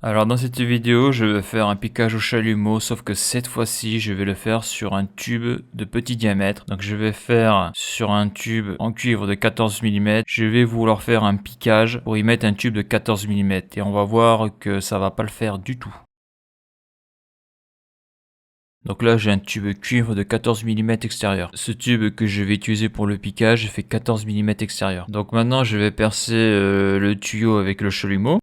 Alors dans cette vidéo, je vais faire un piquage au chalumeau, sauf que cette fois-ci, je vais le faire sur un tube de petit diamètre. Donc je vais faire sur un tube en cuivre de 14 mm. Je vais vouloir faire un piquage pour y mettre un tube de 14 mm. Et on va voir que ça va pas le faire du tout. Donc là, j'ai un tube cuivre de 14 mm extérieur. Ce tube que je vais utiliser pour le piquage fait 14 mm extérieur. Donc maintenant, je vais percer le tuyau avec le chalumeau.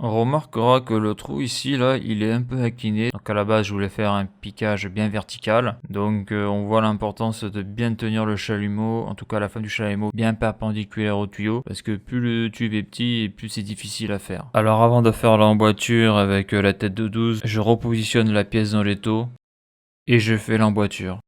On remarquera que le trou ici, là, il est un peu incliné. Donc à la base, je voulais faire un piquage bien vertical. Donc on voit l'importance de bien tenir le chalumeau, en tout cas la fin du chalumeau, bien perpendiculaire au tuyau. Parce que plus le tube est petit, et plus c'est difficile à faire. Alors avant de faire l'emboîture avec la tête de 12, je repositionne la pièce dans l'étau et je fais l'emboîture.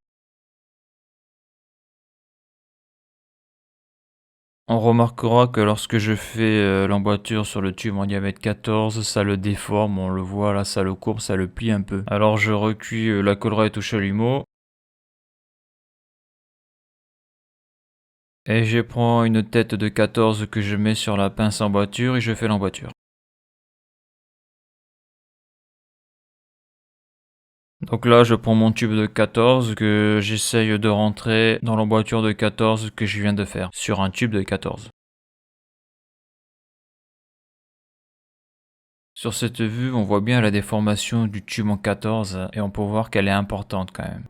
On remarquera que lorsque je fais l'emboîture sur le tube en diamètre 14, ça le déforme, on le voit là, ça le courbe, ça le plie un peu. Alors je recuis la collerette au chalumeau. Et je prends une tête de 14 que je mets sur la pince emboîture et je fais l'emboîture. Donc là, je prends mon tube de 14 que j'essaye de rentrer dans l'emboîture de 14 que je viens de faire, sur un tube de 14. Sur cette vue, on voit bien la déformation du tube en 14 et on peut voir qu'elle est importante quand même.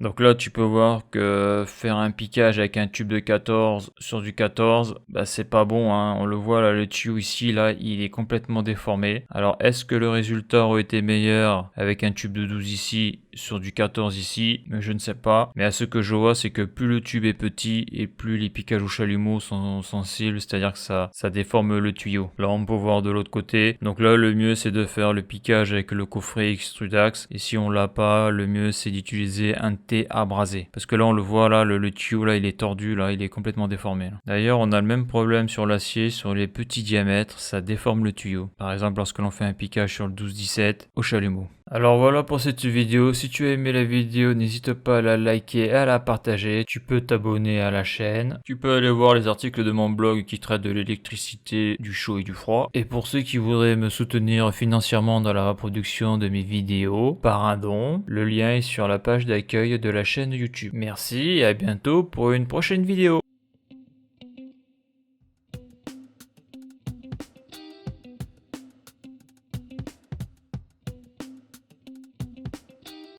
Donc là, tu peux voir que faire un piquage avec un tube de 14 sur du 14, bah c'est pas bon, hein. On le voit là, le tuyau ici, là, il est complètement déformé. Alors, est-ce que le résultat aurait été meilleur avec un tube de 12 ici sur du 14 ici? Je ne sais pas. Mais à ce que je vois, c'est que plus le tube est petit et plus les piquages au chalumeau sont sensibles, c'est-à-dire que ça déforme le tuyau. Là, on peut voir de l'autre côté. Donc là, le mieux, c'est de faire le piquage avec le coffret Extrudax. Et si on l'a pas, le mieux, c'est d'utiliser un abrasé, parce que là on le voit là, le tuyau là il est tordu, là il est complètement déformé. D'ailleurs on a le même problème sur l'acier, sur les petits diamètres, ça déforme le tuyau, par exemple lorsque l'on fait un piquage sur le 12-17 au chalumeau. Alors voilà pour cette vidéo, si tu as aimé la vidéo, n'hésite pas à la liker et à la partager, tu peux t'abonner à la chaîne, tu peux aller voir les articles de mon blog qui traitent de l'électricité, du chaud et du froid, et pour ceux qui voudraient me soutenir financièrement dans la reproduction de mes vidéos, par un don, le lien est sur la page d'accueil de la chaîne YouTube. Merci et à bientôt pour une prochaine vidéo.